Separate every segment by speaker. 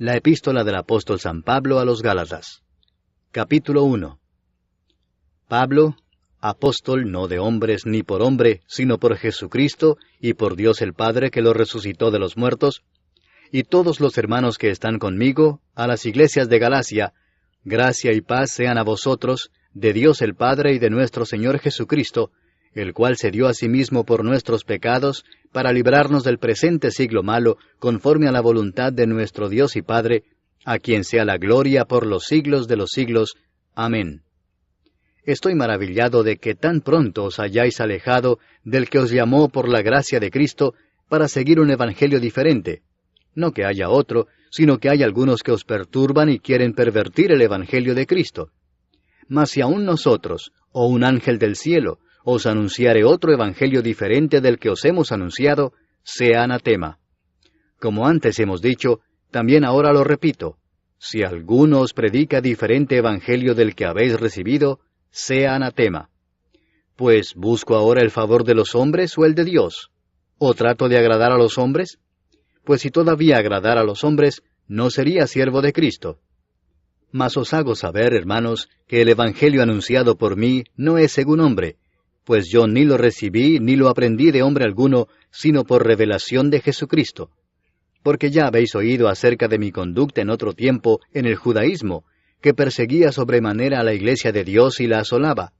Speaker 1: La epístola del apóstol San Pablo a los Gálatas. Capítulo 1. Pablo, apóstol no de hombres ni por hombre, sino por Jesucristo y por Dios el Padre que lo resucitó de los muertos, y todos los hermanos que están conmigo, a las iglesias de Galacia, gracia y paz sean a vosotros, de Dios el Padre y de nuestro Señor Jesucristo, el cual se dio a sí mismo por nuestros pecados, para librarnos del presente siglo malo, conforme a la voluntad de nuestro Dios y Padre, a quien sea la gloria por los siglos de los siglos. Amén. Estoy maravillado de que tan pronto os hayáis alejado del que os llamó por la gracia de Cristo, para seguir un evangelio diferente. No que haya otro, sino que hay algunos que os perturban y quieren pervertir el evangelio de Cristo. Mas si aún nosotros, o un ángel del cielo, os anunciare otro evangelio diferente del que os hemos anunciado, sea anatema. Como antes hemos dicho, también ahora lo repito, si alguno os predica diferente evangelio del que habéis recibido, sea anatema. Pues, ¿busco ahora el favor de los hombres o el de Dios? ¿O trato de agradar a los hombres? Pues si todavía agradara a los hombres, no sería siervo de Cristo. Mas os hago saber, hermanos, que el evangelio anunciado por mí no es según hombre, pues yo ni lo recibí ni lo aprendí de hombre alguno, sino por revelación de Jesucristo. Porque ya habéis oído acerca de mi conducta en otro tiempo en el judaísmo, que perseguía sobremanera a la iglesia de Dios y la asolaba.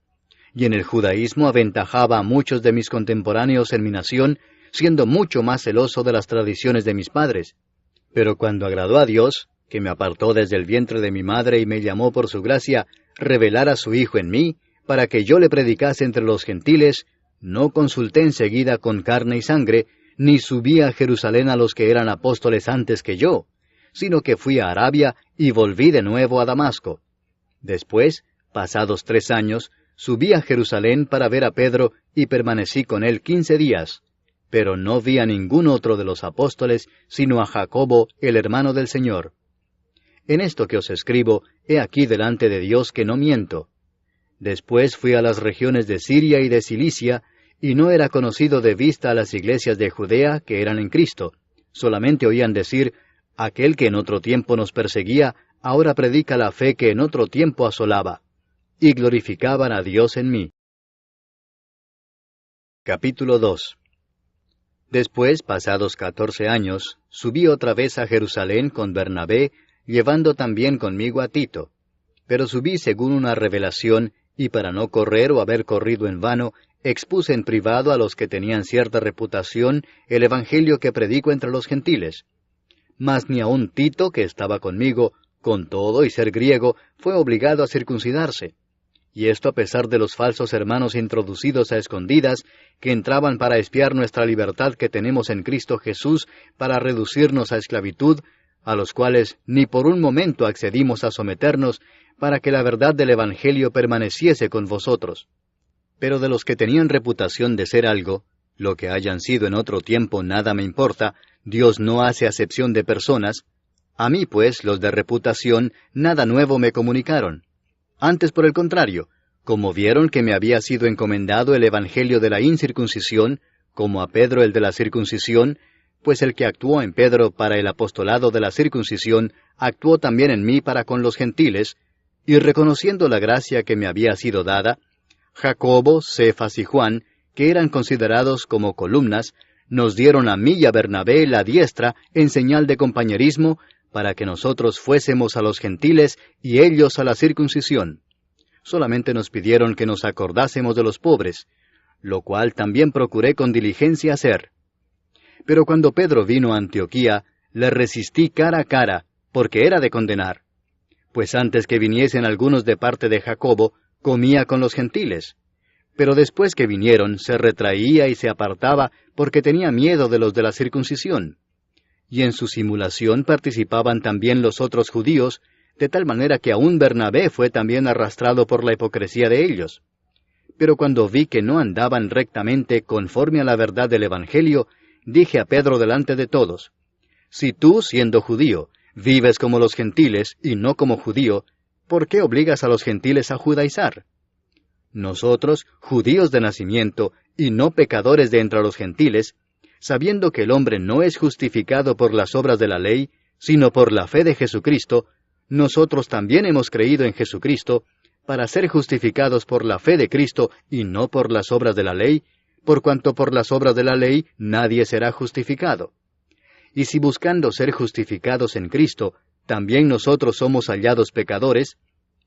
Speaker 1: Y en el judaísmo aventajaba a muchos de mis contemporáneos en mi nación, siendo mucho más celoso de las tradiciones de mis padres. Pero cuando agradó a Dios, que me apartó desde el vientre de mi madre y me llamó por su gracia, revelar a su Hijo en mí, para que yo le predicase entre los gentiles, no consulté enseguida con carne y sangre, ni subí a Jerusalén a los que eran apóstoles antes que yo, sino que fui a Arabia y volví de nuevo a Damasco. Después, pasados 3 años, subí a Jerusalén para ver a Pedro y permanecí con él 15 días, pero no vi a ningún otro de los apóstoles, sino a Jacobo, el hermano del Señor. En esto que os escribo, he aquí delante de Dios que no miento. Después fui a las regiones de Siria y de Cilicia, y no era conocido de vista a las iglesias de Judea que eran en Cristo. Solamente oían decir, aquel que en otro tiempo nos perseguía, ahora predica la fe que en otro tiempo asolaba. Y glorificaban a Dios en mí. Capítulo 2. Después, pasados 14 años, subí otra vez a Jerusalén con Bernabé, llevando también conmigo a Tito. Pero subí según una revelación, y para no correr o haber corrido en vano, expuse en privado a los que tenían cierta reputación el evangelio que predico entre los gentiles. Mas ni aun Tito, que estaba conmigo, con todo y ser griego, fue obligado a circuncidarse. Y esto a pesar de los falsos hermanos introducidos a escondidas, que entraban para espiar nuestra libertad que tenemos en Cristo Jesús, para reducirnos a esclavitud, a los cuales ni por un momento accedimos a someternos, para que la verdad del Evangelio permaneciese con vosotros. Pero de los que tenían reputación de ser algo, lo que hayan sido en otro tiempo nada me importa, Dios no hace acepción de personas. A mí, pues, los de reputación, nada nuevo me comunicaron. Antes, por el contrario, como vieron que me había sido encomendado el Evangelio de la incircuncisión, como a Pedro el de la circuncisión, pues el que actuó en Pedro para el apostolado de la circuncisión, actuó también en mí para con los gentiles, y reconociendo la gracia que me había sido dada, Jacobo, Cefas y Juan, que eran considerados como columnas, nos dieron a mí y a Bernabé la diestra en señal de compañerismo, para que nosotros fuésemos a los gentiles y ellos a la circuncisión. Solamente nos pidieron que nos acordásemos de los pobres, lo cual también procuré con diligencia hacer. Pero cuando Pedro vino a Antioquía, le resistí cara a cara, porque era de condenar. Pues antes que viniesen algunos de parte de Jacobo, comía con los gentiles. Pero después que vinieron, se retraía y se apartaba, porque tenía miedo de los de la circuncisión. Y en su simulación participaban también los otros judíos, de tal manera que aún Bernabé fue también arrastrado por la hipocresía de ellos. Pero cuando vi que no andaban rectamente conforme a la verdad del Evangelio, dije a Pedro delante de todos, si tú, siendo judío, vives como los gentiles y no como judío, ¿por qué obligas a los gentiles a judaizar? Nosotros, judíos de nacimiento y no pecadores de entre los gentiles, sabiendo que el hombre no es justificado por las obras de la ley, sino por la fe de Jesucristo, nosotros también hemos creído en Jesucristo, para ser justificados por la fe de Cristo y no por las obras de la ley, por cuanto por las obras de la ley nadie será justificado. Y si buscando ser justificados en Cristo, también nosotros somos hallados pecadores,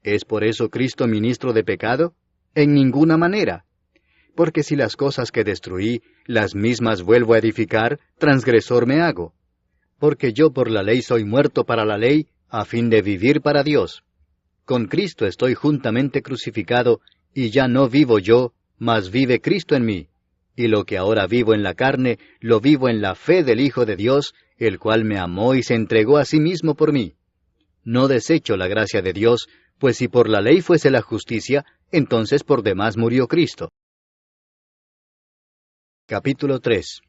Speaker 1: ¿es por eso Cristo ministro de pecado? En ninguna manera. Porque si las cosas que destruí, las mismas vuelvo a edificar, transgresor me hago. Porque yo por la ley soy muerto para la ley, a fin de vivir para Dios. Con Cristo estoy juntamente crucificado, y ya no vivo yo, mas vive Cristo en mí. Y lo que ahora vivo en la carne, lo vivo en la fe del Hijo de Dios, el cual me amó y se entregó a sí mismo por mí. No desecho la gracia de Dios, pues si por la ley fuese la justicia, entonces por demás murió Cristo. Capítulo 3.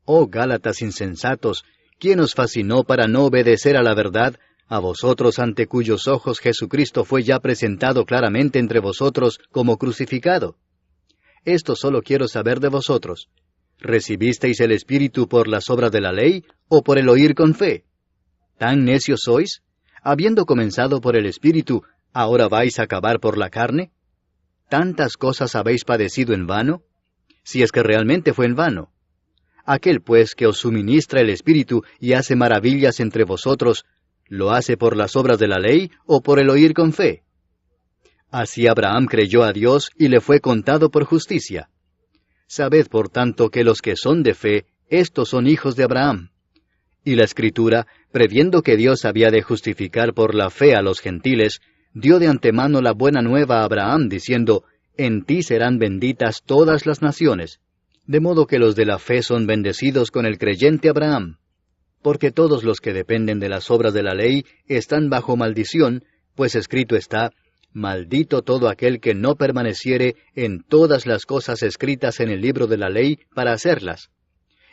Speaker 1: Oh Gálatas insensatos, ¿quién os fascinó para no obedecer a la verdad, a vosotros ante cuyos ojos Jesucristo fue ya presentado claramente entre vosotros como crucificado? Esto solo quiero saber de vosotros. ¿Recibisteis el Espíritu por las obras de la ley, o por el oír con fe? ¿Tan necios sois? Habiendo comenzado por el Espíritu, ¿ahora vais a acabar por la carne? ¿Tantas cosas habéis padecido en vano? Si es que realmente fue en vano. Aquel pues que os suministra el Espíritu y hace maravillas entre vosotros, ¿lo hace por las obras de la ley o por el oír con fe? Así Abraham creyó a Dios y le fue contado por justicia. Sabed por tanto que los que son de fe, estos son hijos de Abraham. Y la Escritura, previendo que Dios había de justificar por la fe a los gentiles, dio de antemano la buena nueva a Abraham, diciendo, en ti serán benditas todas las naciones. De modo que los de la fe son bendecidos con el creyente Abraham. Porque todos los que dependen de las obras de la ley están bajo maldición, pues escrito está, maldito todo aquel que no permaneciere en todas las cosas escritas en el libro de la ley para hacerlas.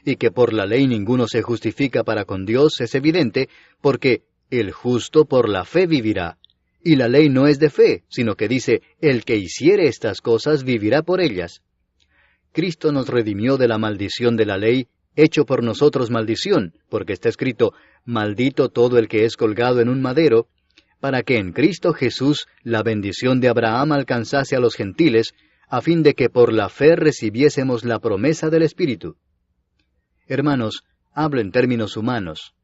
Speaker 1: Y que por la ley ninguno se justifica para con Dios es evidente, porque el justo por la fe vivirá. Y la ley no es de fe, sino que dice, el que hiciere estas cosas vivirá por ellas. Cristo nos redimió de la maldición de la ley, hecho por nosotros maldición, porque está escrito, maldito todo el que es colgado en un madero, para que en Cristo Jesús la bendición de Abraham alcanzase a los gentiles, a fin de que por la fe recibiésemos la promesa del Espíritu. Hermanos, hablo en términos humanos.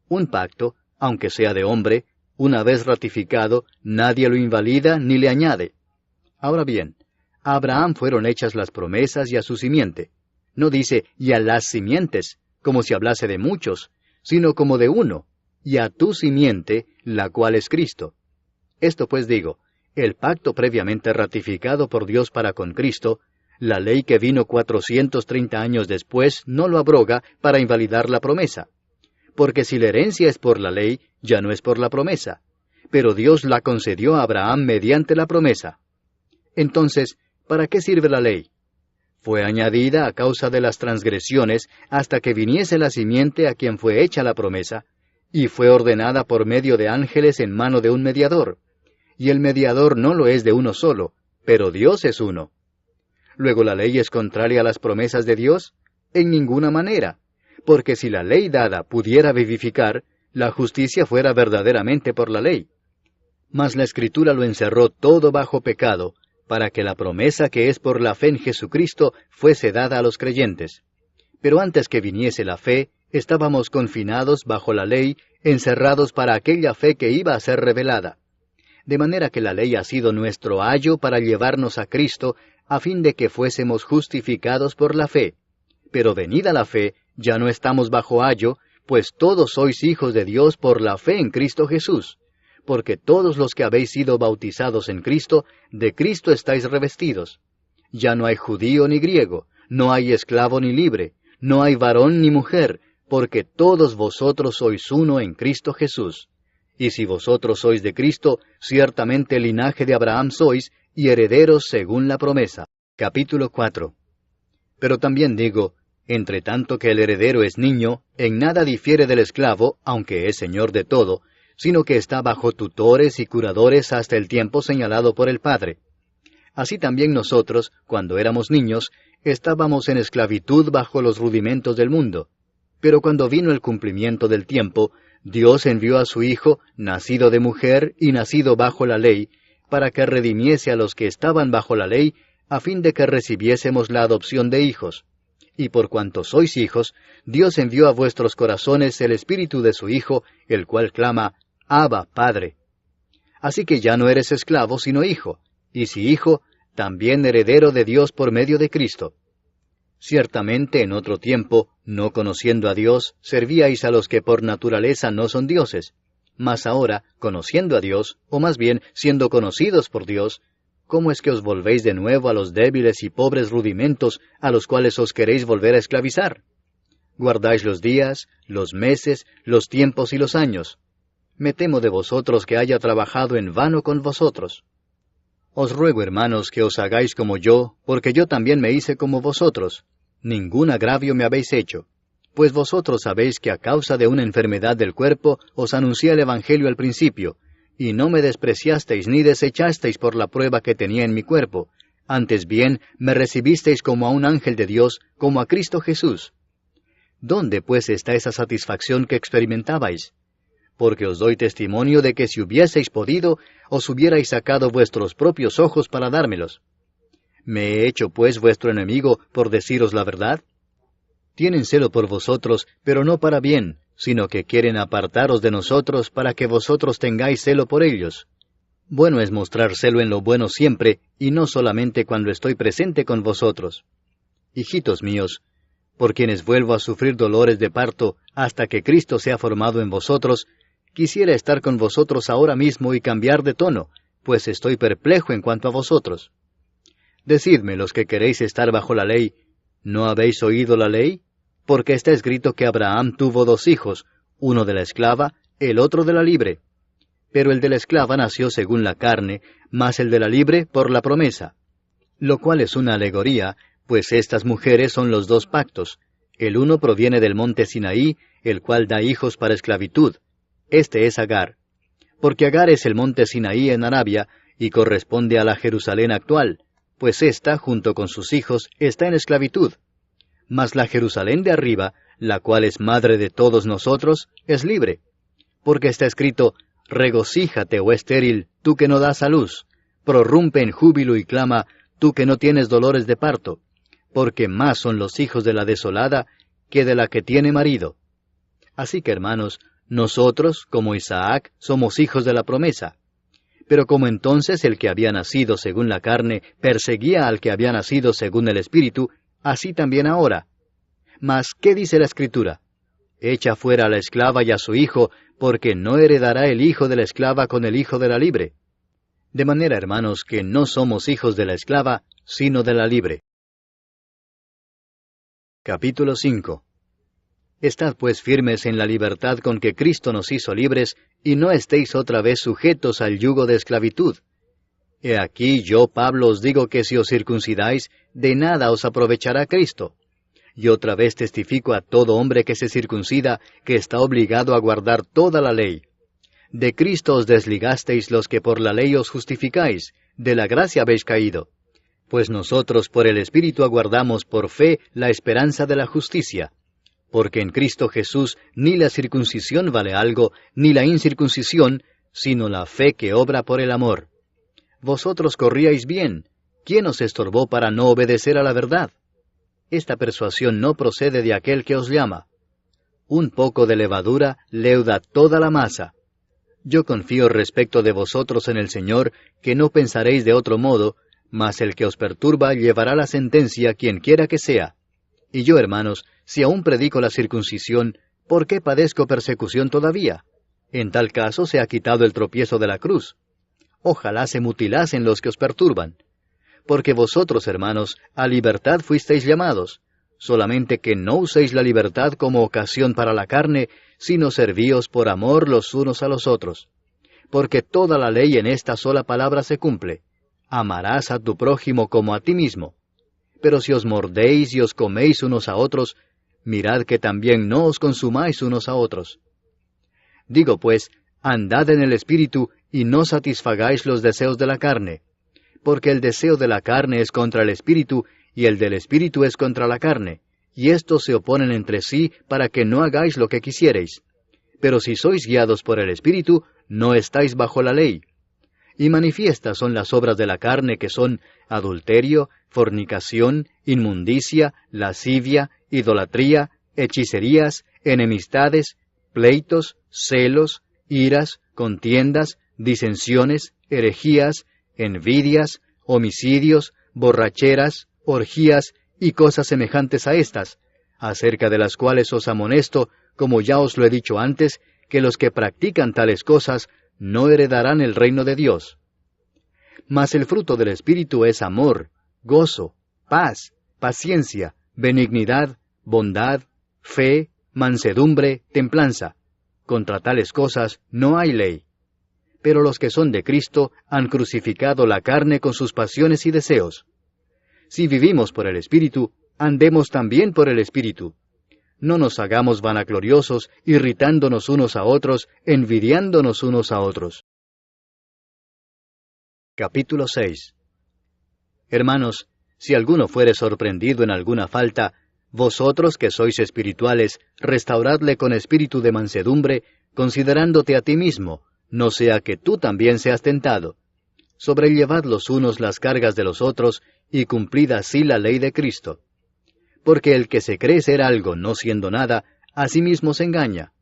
Speaker 1: Un pacto, aunque sea de hombre, una vez ratificado, nadie lo invalida ni le añade. Ahora bien, a Abraham fueron hechas las promesas y a su simiente. No dice, y a las simientes, como si hablase de muchos, sino como de uno, y a tu simiente, la cual es Cristo. Esto pues digo, el pacto previamente ratificado por Dios para con Cristo, la ley que vino 430 años después no lo abroga para invalidar la promesa. Porque si la herencia es por la ley, ya no es por la promesa. Pero Dios la concedió a Abraham mediante la promesa. Entonces, ¿para qué sirve la ley? Fue añadida a causa de las transgresiones hasta que viniese la simiente a quien fue hecha la promesa, y fue ordenada por medio de ángeles en mano de un mediador. Y el mediador no lo es de uno solo, pero Dios es uno. ¿Luego la ley es contraria a las promesas de Dios? En ninguna manera, porque si la ley dada pudiera vivificar, la justicia fuera verdaderamente por la ley. Mas la Escritura lo encerró todo bajo pecado, para que la promesa que es por la fe en Jesucristo fuese dada a los creyentes. Pero antes que viniese la fe, estábamos confinados bajo la ley, encerrados para aquella fe que iba a ser revelada. De manera que la ley ha sido nuestro ayo para llevarnos a Cristo, a fin de que fuésemos justificados por la fe. Pero venida la fe, ya no estamos bajo ayo, pues todos sois hijos de Dios por la fe en Cristo Jesús. Porque todos los que habéis sido bautizados en Cristo, de Cristo estáis revestidos. Ya no hay judío ni griego, no hay esclavo ni libre, no hay varón ni mujer, porque todos vosotros sois uno en Cristo Jesús. Y si vosotros sois de Cristo, ciertamente el linaje de Abraham sois, y herederos según la promesa. Capítulo 4. Pero también digo, entre tanto que el heredero es niño, en nada difiere del esclavo, aunque es señor de todo, sino que está bajo tutores y curadores hasta el tiempo señalado por el Padre. Así también nosotros, cuando éramos niños, estábamos en esclavitud bajo los rudimentos del mundo. Pero cuando vino el cumplimiento del tiempo, Dios envió a su Hijo, nacido de mujer y nacido bajo la ley, para que redimiese a los que estaban bajo la ley, a fin de que recibiésemos la adopción de hijos. Y por cuanto sois hijos, Dios envió a vuestros corazones el Espíritu de su Hijo, el cual clama, Abba, Padre. Así que ya no eres esclavo, sino hijo, y si hijo, también heredero de Dios por medio de Cristo. Ciertamente en otro tiempo, no conociendo a Dios, servíais a los que por naturaleza no son dioses. Mas ahora, conociendo a Dios, o más bien siendo conocidos por Dios, ¿cómo es que os volvéis de nuevo a los débiles y pobres rudimentos a los cuales os queréis volver a esclavizar? Guardáis los días, los meses, los tiempos y los años. Me temo de vosotros que haya trabajado en vano con vosotros. Os ruego, hermanos, que os hagáis como yo, porque yo también me hice como vosotros. Ningún agravio me habéis hecho. Pues vosotros sabéis que a causa de una enfermedad del cuerpo os anuncié el Evangelio al principio, y no me despreciasteis ni desechasteis por la prueba que tenía en mi cuerpo. Antes bien, me recibisteis como a un ángel de Dios, como a Cristo Jesús. ¿Dónde, pues, está esa satisfacción que experimentabais? Porque os doy testimonio de que si hubieseis podido, os hubierais sacado vuestros propios ojos para dármelos. ¿Me he hecho, pues, vuestro enemigo por deciros la verdad? Tienen celo por vosotros, pero no para bien, sino que quieren apartaros de nosotros para que vosotros tengáis celo por ellos. Bueno es mostrar celo en lo bueno siempre, y no solamente cuando estoy presente con vosotros. Hijitos míos, por quienes vuelvo a sufrir dolores de parto hasta que Cristo sea formado en vosotros, quisiera estar con vosotros ahora mismo y cambiar de tono, pues estoy perplejo en cuanto a vosotros. Decidme, los que queréis estar bajo la ley, ¿no habéis oído la ley? Porque está escrito que Abraham tuvo 2 hijos, uno de la esclava, el otro de la libre. Pero el de la esclava nació según la carne, mas el de la libre por la promesa. Lo cual es una alegoría, pues estas mujeres son los 2 pactos. El uno proviene del monte Sinaí, el cual da hijos para esclavitud. Este es Agar. Porque Agar es el monte Sinaí en Arabia, y corresponde a la Jerusalén actual, pues ésta, junto con sus hijos, está en esclavitud. Mas la Jerusalén de arriba, la cual es madre de todos nosotros, es libre. Porque está escrito, regocíjate, oh estéril, tú que no das a luz, prorrumpe en júbilo y clama, tú que no tienes dolores de parto, porque más son los hijos de la desolada que de la que tiene marido. Así que, hermanos, nosotros, como Isaac, somos hijos de la promesa. Pero como entonces el que había nacido según la carne perseguía al que había nacido según el Espíritu, así también ahora. Mas, ¿qué dice la Escritura? Echa fuera a la esclava y a su hijo, porque no heredará el hijo de la esclava con el hijo de la libre. De manera, hermanos, que no somos hijos de la esclava, sino de la libre. Capítulo 5. Estad pues firmes en la libertad con que Cristo nos hizo libres, y no estéis otra vez sujetos al yugo de esclavitud. He aquí yo, Pablo, os digo que si os circuncidáis, de nada os aprovechará Cristo. Y otra vez testifico a todo hombre que se circuncida, que está obligado a guardar toda la ley. De Cristo os desligasteis los que por la ley os justificáis, de la gracia habéis caído. Pues nosotros por el Espíritu aguardamos por fe la esperanza de la justicia. Porque en Cristo Jesús ni la circuncisión vale algo, ni la incircuncisión, sino la fe que obra por el amor. Vosotros corríais bien. ¿Quién os estorbó para no obedecer a la verdad? Esta persuasión no procede de aquel que os llama. Un poco de levadura leuda toda la masa. Yo confío respecto de vosotros en el Señor, que no pensaréis de otro modo, mas el que os perturba llevará la sentencia quien quiera que sea. Y yo, hermanos, si aún predico la circuncisión, ¿por qué padezco persecución todavía? En tal caso se ha quitado el tropiezo de la cruz. Ojalá se mutilasen los que os perturban. Porque vosotros, hermanos, a libertad fuisteis llamados, solamente que no uséis la libertad como ocasión para la carne, sino servíos por amor los unos a los otros. Porque toda la ley en esta sola palabra se cumple: amarás a tu prójimo como a ti mismo. Pero si os mordéis y os coméis unos a otros, mirad que también no os consumáis unos a otros. Digo pues, andad en el Espíritu, y no satisfagáis los deseos de la carne. Porque el deseo de la carne es contra el Espíritu, y el del Espíritu es contra la carne, y estos se oponen entre sí para que no hagáis lo que quisiereis. pero si sois guiados por el Espíritu, no estáis bajo la ley. Y manifiestas son las obras de la carne, que son adulterio, fornicación, inmundicia, lascivia, idolatría, hechicerías, enemistades, pleitos, celos, iras, contiendas, disensiones, herejías, envidias, homicidios, borracheras, orgías y cosas semejantes a estas, acerca de las cuales os amonesto, como ya os lo he dicho antes, que los que practican tales cosas no heredarán el reino de Dios. Mas el fruto del Espíritu es amor, gozo, paz, paciencia, benignidad, bondad, fe, mansedumbre, templanza. Contra tales cosas no hay ley. Pero los que son de Cristo han crucificado la carne con sus pasiones y deseos. Si vivimos por el Espíritu, andemos también por el Espíritu. No nos hagamos vanagloriosos, irritándonos unos a otros, envidiándonos unos a otros. Capítulo 6. Hermanos, si alguno fuere sorprendido en alguna falta, vosotros que sois espirituales, restauradle con espíritu de mansedumbre, considerándote a ti mismo, no sea que tú también seas tentado. Sobrellevad los unos las cargas de los otros, y cumplid así la ley de Cristo. Porque el que se cree ser algo no siendo nada, a sí mismo se engaña.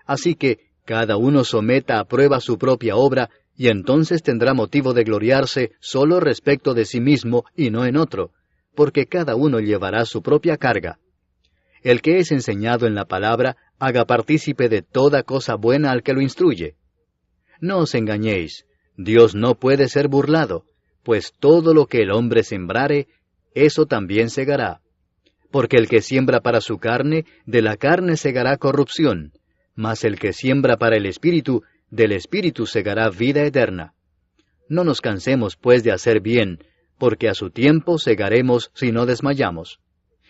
Speaker 1: Así que cada uno someta a prueba su propia obra, y entonces tendrá motivo de gloriarse solo respecto de sí mismo y no en otro, porque cada uno llevará su propia carga. El que es enseñado en la palabra, haga partícipe de toda cosa buena al que lo instruye. No os engañéis, Dios no puede ser burlado, pues todo lo que el hombre sembrare, eso también segará. Porque el que siembra para su carne, de la carne segará corrupción, mas el que siembra para el Espíritu, del Espíritu segará vida eterna. No nos cansemos pues de hacer bien, porque a su tiempo segaremos si no desmayamos.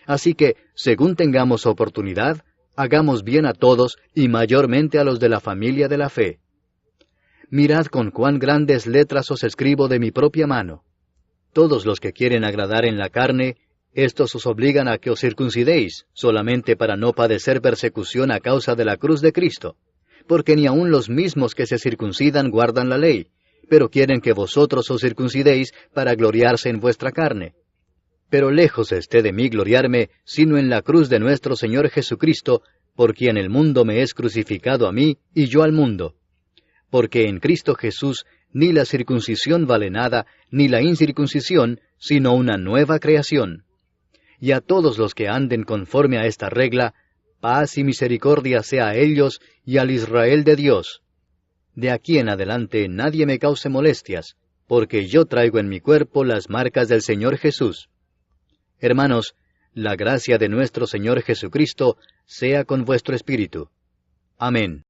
Speaker 1: Así que, según tengamos oportunidad, hagamos bien a todos y mayormente a los de la familia de la fe. Mirad con cuán grandes letras os escribo de mi propia mano. Todos los que quieren agradar en la carne, estos os obligan a que os circuncidéis, solamente para no padecer persecución a causa de la cruz de Cristo, porque ni aun los mismos que se circuncidan guardan la ley, pero quieren que vosotros os circuncidéis para gloriarse en vuestra carne. Pero lejos esté de mí gloriarme, sino en la cruz de nuestro Señor Jesucristo, por quien el mundo me es crucificado a mí, y yo al mundo. Porque en Cristo Jesús ni la circuncisión vale nada, ni la incircuncisión, sino una nueva creación. Y a todos los que anden conforme a esta regla, paz y misericordia sea a ellos y al Israel de Dios. De aquí en adelante nadie me cause molestias, porque yo traigo en mi cuerpo las marcas del Señor Jesús. Hermanos, la gracia de nuestro Señor Jesucristo sea con vuestro espíritu. Amén.